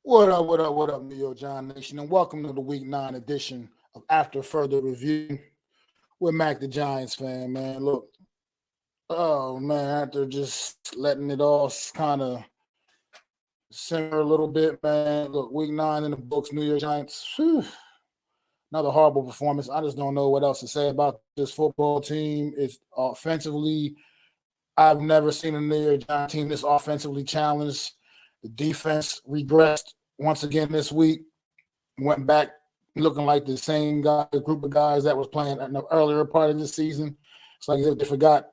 What up, New York Giant Nation, and welcome to the Week 9 edition of After Further Review with MacDaGiantsFan, man. Look, oh, man, after just letting it all kind of simmer a little bit, man. Look, Week 9 in the books, New York Giants, another horrible performance. I just don't know what else to say about this football team. It's offensively, I've never seen a New York Giants team this offensively challenged. The defense regressed once again this week, went back looking like the same group of guys that was playing in the earlier part of the season. It's like they forgot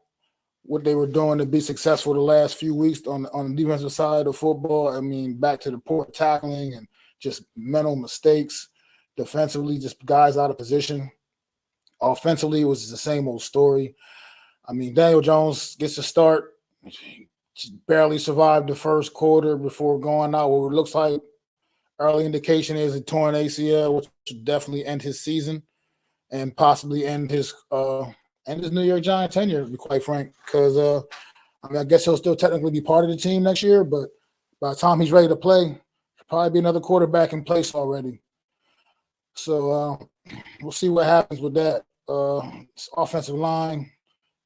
what they were doing to be successful the last few weeks on the defensive side of football. I mean, back to the poor tackling and just mental mistakes. Defensively, just guys out of position. Offensively, it was the same old story. I mean, Daniel Jones gets a start. Barely survived the first quarter before going out. What it looks like early indication is a torn ACL, which should definitely end his season and possibly end his New York Giant tenure, to be quite frank. Because I guess he'll still technically be part of the team next year, but by the time he's ready to play, there'll probably be another quarterback in place already. So we'll see what happens with that. Offensive line,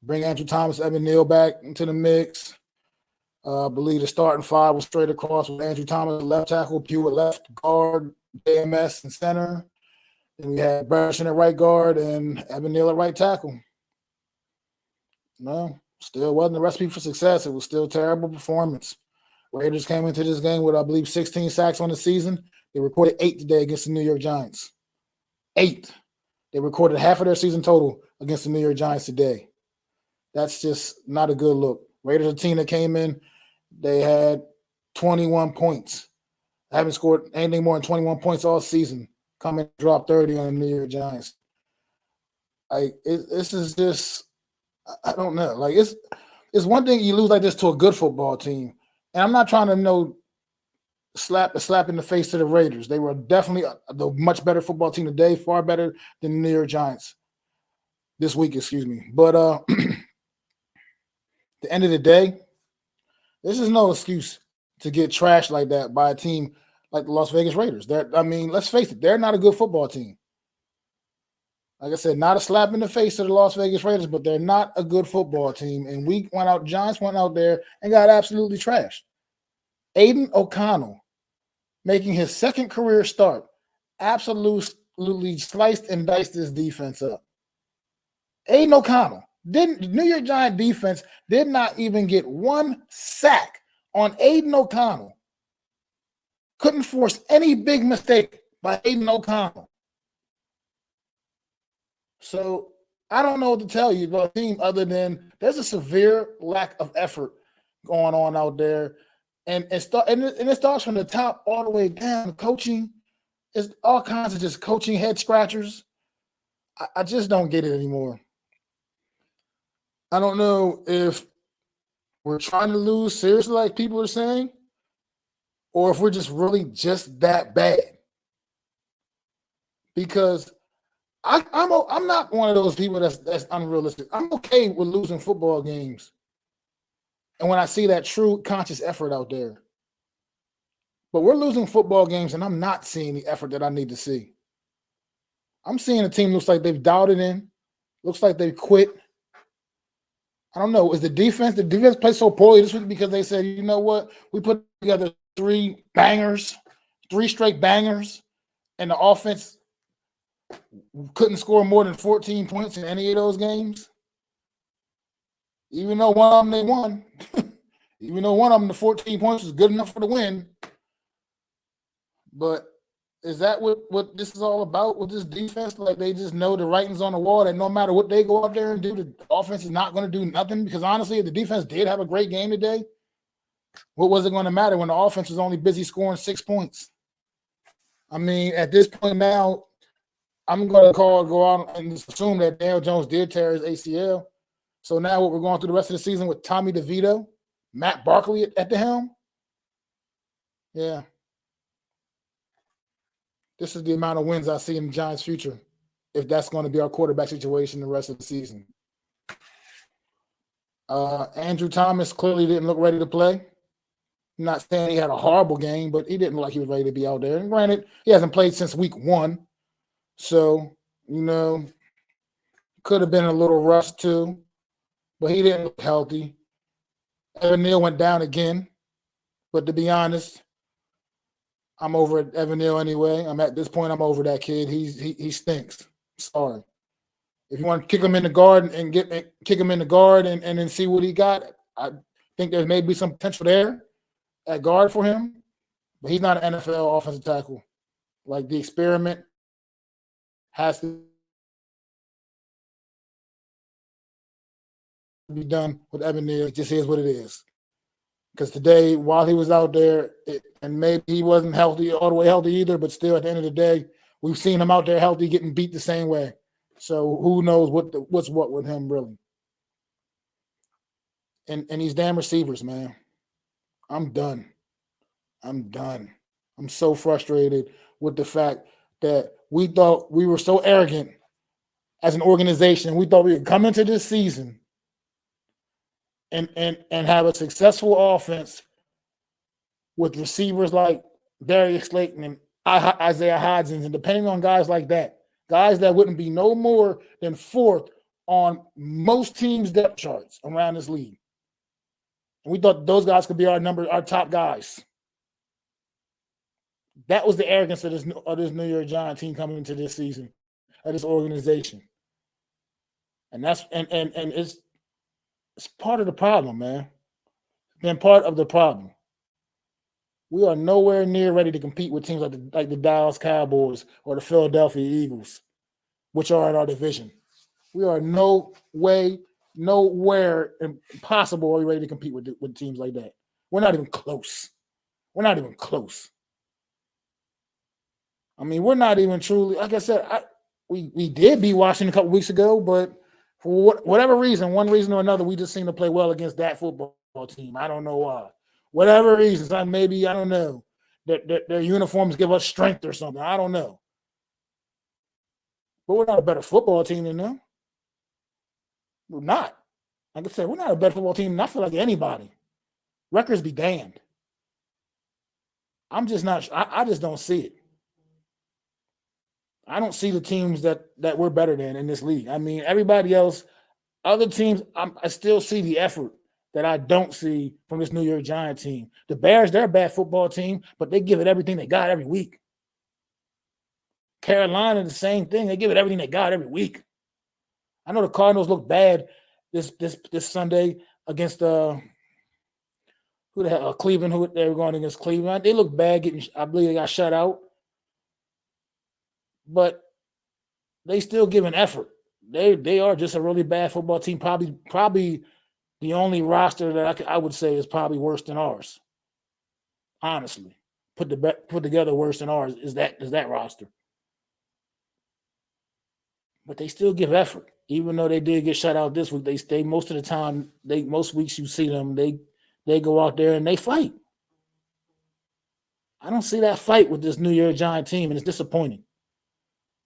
bring Andrew Thomas, Evan Neal back into the mix. I believe the starting five was straight across with Andrew Thomas, left tackle, Pugh at left guard, JMS in center. And we had Burson at right guard and Evan Neal at right tackle. No, still wasn't a recipe for success. It was still a terrible performance. Raiders came into this game with, I believe, 16 sacks on the season. They recorded 8 today against the New York Giants. 8. They recorded half of their season total against the New York Giants today. That's just not a good look. Raiders, a team that came in, they had 21 points. I haven't scored anything more than 21 points all season. Come and drop 30 on the New York Giants. This is just, I don't know. Like it's one thing you lose like this to a good football team, and I'm not trying to slap in the face to the Raiders. They were definitely the much better football team today, far better than the New York Giants this week. Excuse me, but the end of the day, this is no excuse to get trashed like that by a team like the Las Vegas Raiders. Let's face it, they're not a good football team. Like I said, not a slap in the face to the Las Vegas Raiders, but they're not a good football team. And Giants went out there and got absolutely trashed. Aiden O'Connell, making his second career start, absolutely sliced and diced this defense up. Aiden O'Connell. The New York Giant defense did not even get one sack on Aiden O'Connell. Couldn't force any big mistake by Aiden O'Connell. So I don't know what to tell you about a team other than there's a severe lack of effort going on out there. And it starts from the top all the way down. Coaching is all kinds of just coaching head scratchers. I just don't get it anymore. I don't know if we're trying to lose seriously, like people are saying, or if we're just really just that bad. Because I'm not one of those people that's unrealistic. I'm okay with losing football games, and when I see that true conscious effort out there. But we're losing football games, and I'm not seeing the effort that I need to see. I'm seeing a team looks like they've dialed it in, looks like they've quit. I don't know. Is the defense played so poorly this week because they said, you know what? We put together 3 straight bangers, and the offense couldn't score more than 14 points in any of those games? Even though one of them they won. Even though one of them, the 14 points was good enough for the win. But is that what this is all about with this defense? Like they just know the writing's on the wall that no matter what they go out there and do, the offense is not going to do nothing? Because honestly, if the defense did have a great game today, what was it going to matter when the offense was only busy scoring 6 points? I mean, at this point now, I'm going to go out and just assume that Daniel Jones did tear his ACL. So now what we're going through the rest of the season with Tommy DeVito, Matt Barkley at the helm? Yeah. This is the amount of wins I see in the Giants' future if that's going to be our quarterback situation the rest of the season. Andrew Thomas clearly didn't look ready to play. I'm not saying he had a horrible game, but he didn't look like he was ready to be out there. And granted, he hasn't played since week 1. So, could have been a little rust too, but he didn't look healthy. Evan Neal went down again. But to be honest, I'm over Evan Neal anyway. At this point, I'm over that kid. He stinks. Sorry. If you want to kick him in the guard and kick him in the guard and then see what he got, I think there may be some potential there at guard for him. But he's not an NFL offensive tackle. Like, the experiment has to be done with Evan Neal. It just is what it is. Because today, while he was out there, and maybe he wasn't healthy, all the way healthy either, but still at the end of the day, we've seen him out there healthy getting beat the same way. So who knows what's what with him, really. And these damn receivers, man. I'm done. I'm so frustrated with the fact that we thought we were so arrogant as an organization. We thought we could come into this season and have a successful offense with receivers like Darius Slayton and Isaiah Hodgins, and depending on guys like that, guys that wouldn't be no more than 4th on most teams' depth charts around this league. And we thought those guys could be our top guys. That was the arrogance of this New York Giants team coming into this season, of this organization. And that's and it's part of the problem, man. It's been part of the problem. We are nowhere near ready to compete with teams like the Dallas Cowboys or the Philadelphia Eagles, which are in our division. We are nowhere impossible are we ready to compete with teams like that. We're not even close. I mean, we're not even truly, like I said, we did beat Washington a couple weeks ago, but for whatever reason, one reason or another, we just seem to play well against that football team. I don't know why. Whatever reasons, I don't know. Their uniforms give us strength or something. I don't know. But we're not a better football team than them. We're not. Like I said, we're not a better football team than I feel like anybody. Records be damned. I'm just not. I just don't see it. I don't see the teams that we're better than in this league. I mean, everybody else, other teams, I still see the effort that I don't see from this New York Giants team. The Bears, they're a bad football team, but they give it everything they got every week. Carolina, the same thing. They give it everything they got every week. I know the Cardinals look bad this Sunday against Cleveland. Who they were going against Cleveland. They look bad. I believe they got shut out, but they still give an effort. They are just a really bad football team. Probably the only roster that I would say is probably worse than ours. Honestly, put together worse than ours is that roster. But they still give effort, even though they did get shut out this week. They stay most of the time. Most weeks you see them, they go out there and they fight. I don't see that fight with this New York Giant team, and it's disappointing.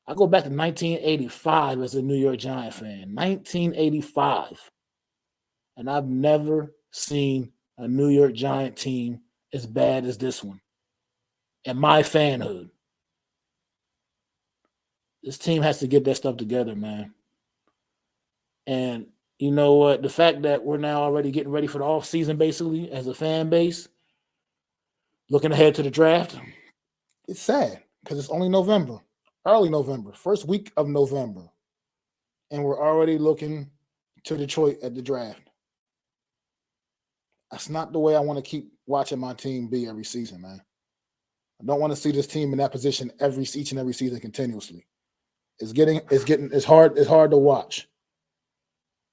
I go back to 1985 as a New York Giant fan. 1985. And I've never seen a New York Giant team as bad as this one. In my fanhood. This team has to get that stuff together, man. And you know what? The fact that we're now already getting ready for the offseason, basically, as a fan base, looking ahead to the draft, it's sad because it's only November, early November, first week of November. And we're already looking to Detroit at the draft. That's not the way I want to keep watching my team be every season, man. I don't want to see this team in that position each and every season continuously. It's hard to watch.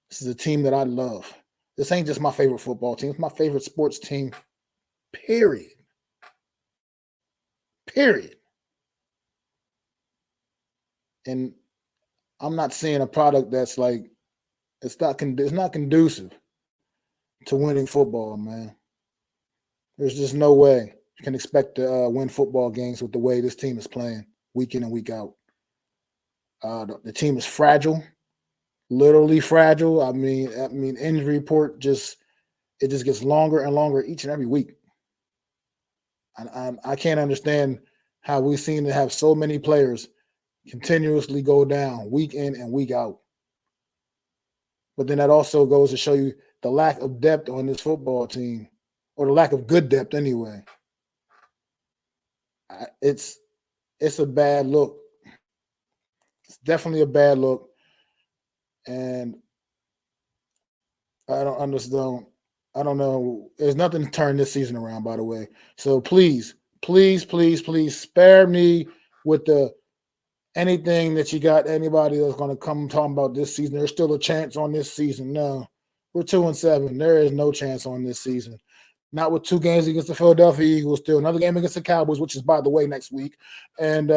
This is a team that I love. This ain't just my favorite football team. It's my favorite sports team, period. And I'm not seeing a product that's like, it's not conducive to winning football, man. There's just no way you can expect to win football games with the way this team is playing week in and week out. The team is fragile, literally fragile. I mean, injury report just gets longer and longer each and every week. I can't understand how we seem to have so many players continuously go down week in and week out. But then that also goes to show you the lack of depth on this football team, or the lack of good depth anyway. It's a bad look. It's definitely a bad look. And I don't understand. I don't know. There's nothing to turn this season around, by the way. So please, please, please, please spare me with the anything that you got. Anybody that's going to come talking about this season, there's still a chance on this season. No, we're 2-7. There is no chance on this season. Not with 2 games against the Philadelphia Eagles, still another game against the Cowboys, which is, by the way, next week, and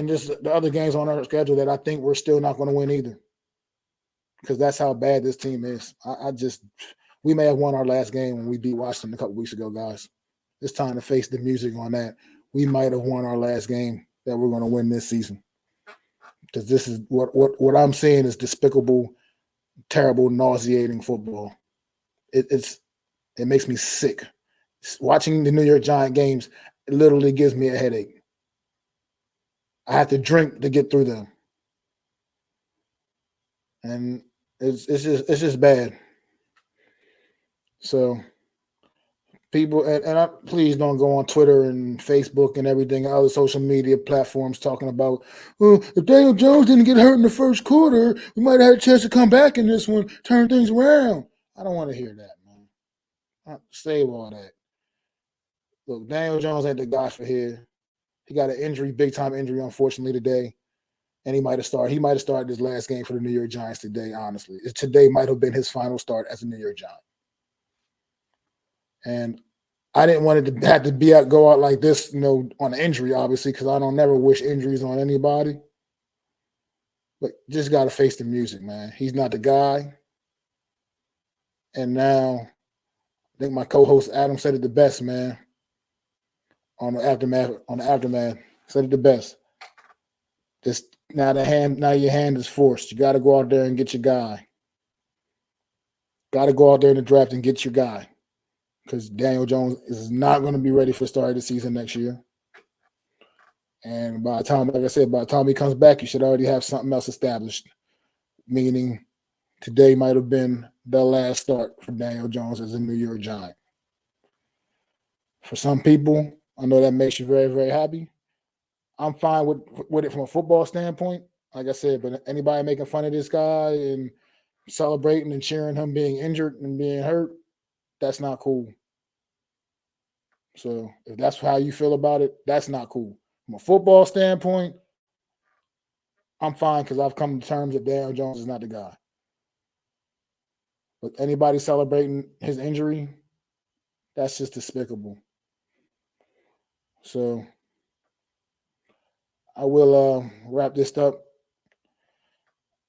just the other games on our schedule that I think we're still not going to win either, because that's how bad this team is. We may have won our last game when we beat Washington a couple weeks ago, guys. It's time to face the music on that. We might have won our last game that we're going to win this season, because this is what I'm seeing is despicable, terrible, nauseating football. It makes me sick. Watching the New York Giants games, it literally gives me a headache. I have to drink to get through them, and it's just bad. So people, and please don't go on Twitter and Facebook and everything, other social media platforms talking about, well, if Daniel Jones didn't get hurt in the first quarter, we might have had a chance to come back in this one, turn things around. I don't want to hear that, man. Save all that. Look, Daniel Jones ain't the guy for here. He got an injury, big-time injury, unfortunately, today. And he might have started his last game for the New York Giants today, honestly. Today might have been his final start as a New York Giant. And I didn't want it to have to go out like this, on an injury, obviously, because I don't never wish injuries on anybody. But just got to face the music, man. He's not the guy. And now I think my co-host Adam said it the best, man. On the aftermath, said it the best. Just now your hand is forced. You got to go out there and get your guy. Got to go out there in the draft and get your guy, because Daniel Jones is not going to be ready for the start of the season next year. And by the time he comes back, you should already have something else established. Meaning, today might have been the last start for Daniel Jones as a New York Giant. For some people, I know that makes you very, very happy. I'm fine with it from a football standpoint, like I said, but anybody making fun of this guy and celebrating and cheering him being injured and being hurt, that's not cool. So if that's how you feel about it, that's not cool. From a football standpoint, I'm fine, because I've come to terms that Daniel Jones is not the guy. But anybody celebrating his injury, that's just despicable. So I will wrap this up,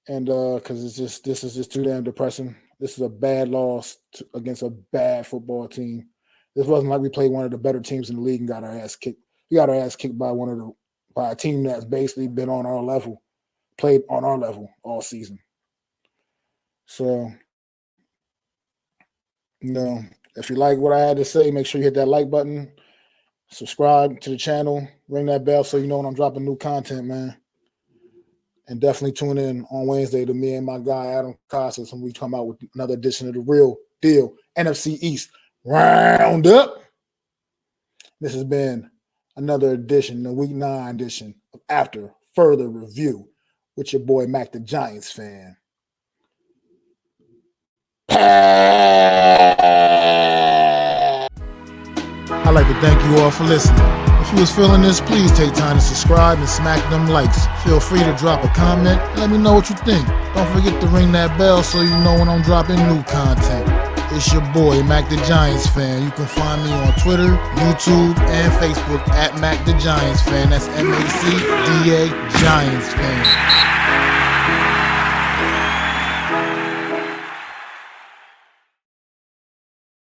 and because this is just too damn depressing. This is a bad loss against a bad football team. This wasn't like we played one of the better teams in the league and got our ass kicked. We got our ass kicked by a team that's basically been on our level, played on our level all season. So, if you like what I had to say, make sure you hit that like button. Subscribe to the channel, ring that bell so you know when I'm dropping new content, man. And definitely tune in on Wednesday to me and my guy, Adam Casas, when we come out with another edition of The Real Deal NFC East Roundup. This has been another edition, the Week 9 edition of After Further Review with your boy, Mac the Giants fan. I'd like to thank you all for listening. If you was feeling this, please take time to subscribe and smack them likes. Feel free to drop a comment and let me know what you think. Don't forget to ring that bell so you know when I'm dropping new content. It's your boy, Mac the Giants fan. You can find me on Twitter, YouTube, and Facebook at Mac the Giants fan. That's MacDa Giants fan.